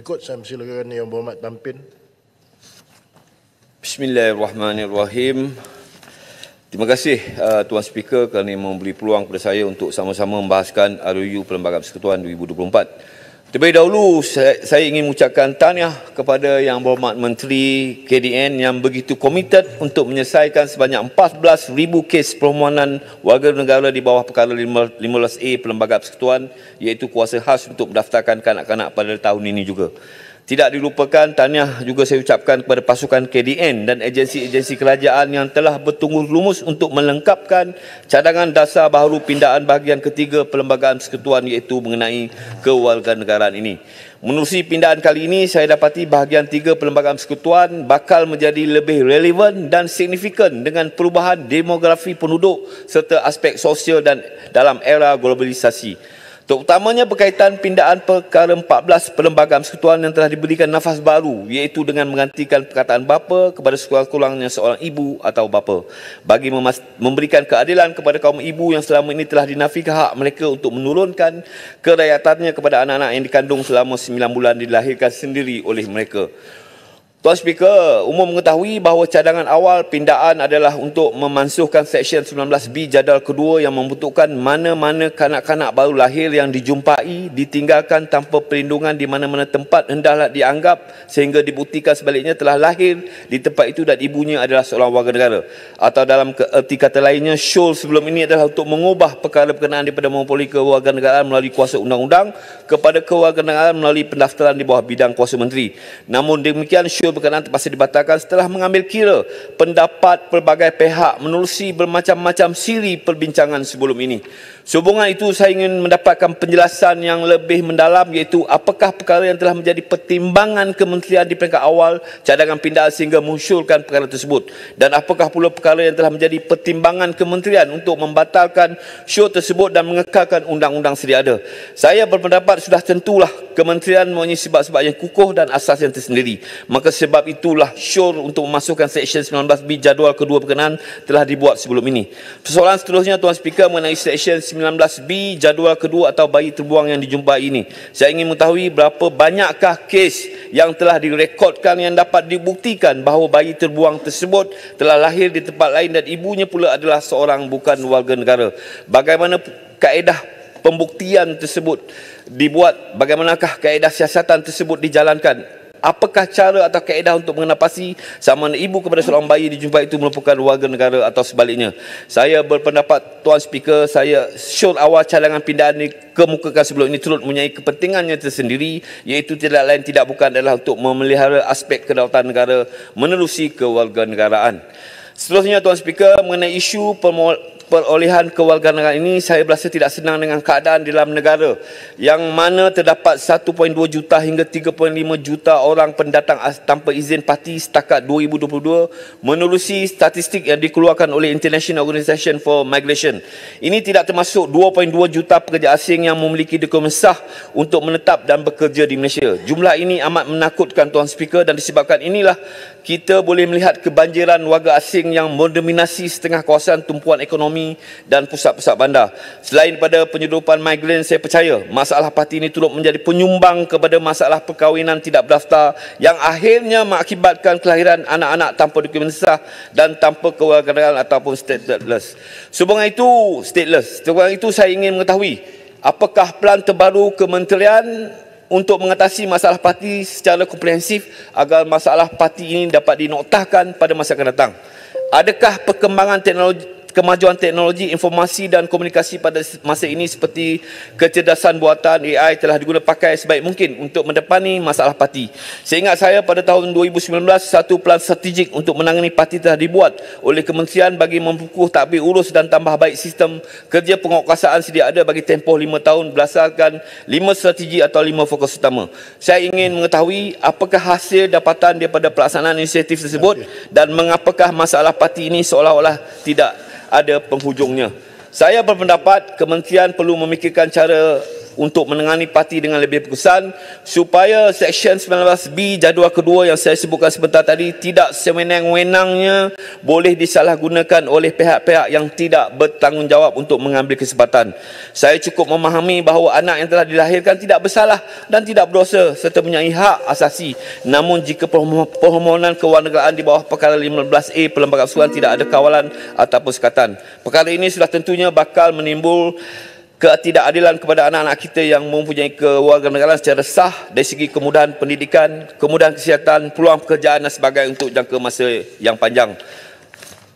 Berikut saya persilakan Yang Berhormat Tampin. Bismillahirrahmanirrahim. Terima kasih Tuan Speaker kerana memberi peluang kepada saya untuk sama-sama membahaskan RUU Perlembagaan Persekutuan 2024. Terlebih dahulu, saya ingin mengucapkan tahniah kepada Yang Berhormat Menteri KDN yang begitu komited untuk menyelesaikan sebanyak 14,000 kes permohonan warga negara di bawah perkara 15A Perlembagaan Persekutuan, iaitu kuasa khas untuk mendaftarkan kanak-kanak pada tahun ini juga. Tidak dilupakan, tahniah juga saya ucapkan kepada pasukan KDN dan agensi-agensi kerajaan yang telah bertunggu lumus untuk melengkapkan cadangan dasar baharu pindaan bahagian ketiga Perlembagaan Persekutuan, iaitu mengenai kewarganegaraan ini. Menerusi pindaan kali ini, saya dapati bahagian 3 Perlembagaan Persekutuan bakal menjadi lebih relevan dan signifikan dengan perubahan demografi penduduk serta aspek sosial dan dalam era globalisasi. Terutamanya berkaitan pindaan perkara 14 Perlembagaan Persekutuan yang telah diberikan nafas baru, iaitu dengan menggantikan perkataan bapa kepada sekurang-kurangnya seorang ibu atau bapa, bagi memberikan keadilan kepada kaum ibu yang selama ini telah dinafikan hak mereka untuk menurunkan keraitannya kepada anak-anak yang dikandung selama 9 bulan dilahirkan sendiri oleh mereka. Tuan Speaker, umum mengetahui bahawa cadangan awal pindaan adalah untuk memansuhkan Seksyen 19B jadual kedua yang membentukkan mana-mana kanak-kanak baru lahir yang dijumpai, ditinggalkan tanpa perlindungan di mana-mana tempat hendaklah dianggap sehingga dibuktikan sebaliknya telah lahir di tempat itu dan ibunya adalah seorang warga negara. Atau dalam erti kata lainnya, syul sebelum ini adalah untuk mengubah perkara berkenaan daripada monopoli kewarganegaraan melalui kuasa undang-undang kepada kewarganegaraan melalui pendaftaran di bawah bidang kuasa menteri. Namun demikian, syul berkenaan terpaksa dibatalkan setelah mengambil kira pendapat pelbagai pihak menerusi bermacam-macam siri perbincangan sebelum ini. Sehubungan itu, saya ingin mendapatkan penjelasan yang lebih mendalam, iaitu apakah perkara yang telah menjadi pertimbangan kementerian di peringkat awal cadangan pindaan sehingga mengusulkan perkara tersebut, dan apakah pula perkara yang telah menjadi pertimbangan kementerian untuk membatalkan syur tersebut dan mengekalkan undang-undang sedia ada. Saya berpendapat sudah tentulah kementerian mempunyai sebab-sebab yang kukuh dan asas yang tersendiri. Maka sebab itulah syur untuk memasukkan Seksyen 19B jadual kedua berkenaan telah dibuat sebelum ini. Persoalan seterusnya, Tuan Speaker, mengenai Seksyen 19B jadual kedua atau bayi terbuang yang dijumpai ini. Saya ingin mengetahui berapa banyakkah kes yang telah direkodkan yang dapat dibuktikan bahawa bayi terbuang tersebut telah lahir di tempat lain dan ibunya pula adalah seorang bukan warga negara. Bagaimana kaedah pembuktian tersebut dibuat? Bagaimanakah kaedah siasatan tersebut dijalankan? Apakah cara atau kaedah untuk mengenapasi sama ada ibu kepada seorang bayi dijumpai itu merupakan warga negara atau sebaliknya? Saya berpendapat, Tuan Speaker, syur awal cadangan pindaan dikemukakan sebelum ini turut mempunyai kepentingannya tersendiri, iaitu tidak lain tidak bukan adalah untuk memelihara aspek kedaulatan negara menerusi kewarganegaraan. Seterusnya, Tuan Speaker, mengenai isu perolehan kewarganegaraan ini, saya berasa tidak senang dengan keadaan di dalam negara yang mana terdapat 1.2 juta hingga 3.5 juta orang pendatang tanpa izin parti setakat 2022 menerusi statistik yang dikeluarkan oleh International Organization for Migration. Ini tidak termasuk 2.2 juta pekerja asing yang memiliki dokumen sah untuk menetap dan bekerja di Malaysia. Jumlah ini amat menakutkan, Tuan Speaker, dan disebabkan inilah kita boleh melihat kebanjiran warga asing yang mendominasi setengah kawasan tumpuan ekonomi dan pusat-pusat bandar. Selain pada penyeludupan migran, saya percaya masalah parti ini turut menjadi penyumbang kepada masalah perkahwinan tidak berdaftar yang akhirnya mengakibatkan kelahiran anak-anak tanpa dokumen sah dan tanpa kewarganegaraan ataupun stateless. Sehubungan itu, saya ingin mengetahui apakah plan terbaru kementerian untuk mengatasi masalah parti secara komprehensif agar masalah parti ini dapat dinoktahkan pada masa akan datang. Adakah perkembangan kemajuan teknologi informasi dan komunikasi pada masa ini seperti kecerdasan buatan AI telah digunakan pakai sebaik mungkin untuk mendepani masalah parti? Seingat saya, pada tahun 2019, satu plan strategik untuk menangani parti telah dibuat oleh kementerian bagi memfokus tadbir urus dan tambah baik sistem kerja penguatkuasaan sedia ada bagi tempoh 5 tahun berdasarkan 5 strategi atau 5 fokus utama. Saya ingin mengetahui apakah hasil dapatan daripada pelaksanaan inisiatif tersebut dan mengapakah masalah parti ini seolah-olah tidak ada penghujungnya. Saya berpendapat kementerian perlu memikirkan cara untuk menangani parti dengan lebih berkesan supaya Seksyen 19B jadual kedua yang saya sebutkan sebentar tadi tidak sewenang-wenangnya boleh disalahgunakan oleh pihak-pihak yang tidak bertanggungjawab untuk mengambil kesempatan. Saya cukup memahami bahawa anak yang telah dilahirkan tidak bersalah dan tidak berdosa serta mempunyai hak asasi. Namun jika permohonan kewarganegaraan di bawah perkara 15A Perlembagaan Persekutuan tidak ada kawalan ataupun sekatan, perkara ini sudah tentunya bakal menimbul ketidakadilan kepada anak-anak kita yang mempunyai kewarganegaraan secara sah dari segi kemudahan pendidikan, kemudahan kesihatan, peluang pekerjaan dan sebagainya untuk jangka masa yang panjang.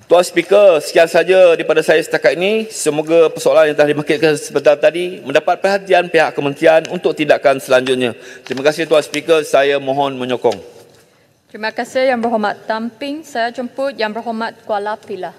Tuan Speaker, sekian saja daripada saya setakat ini. Semoga persoalan yang telah dimaksudkan sebentar tadi mendapat perhatian pihak kementerian untuk tindakan selanjutnya. Terima kasih Tuan Speaker, saya mohon menyokong. Terima kasih Yang Berhormat Tamping. Saya jemput Yang Berhormat Kuala Pilah.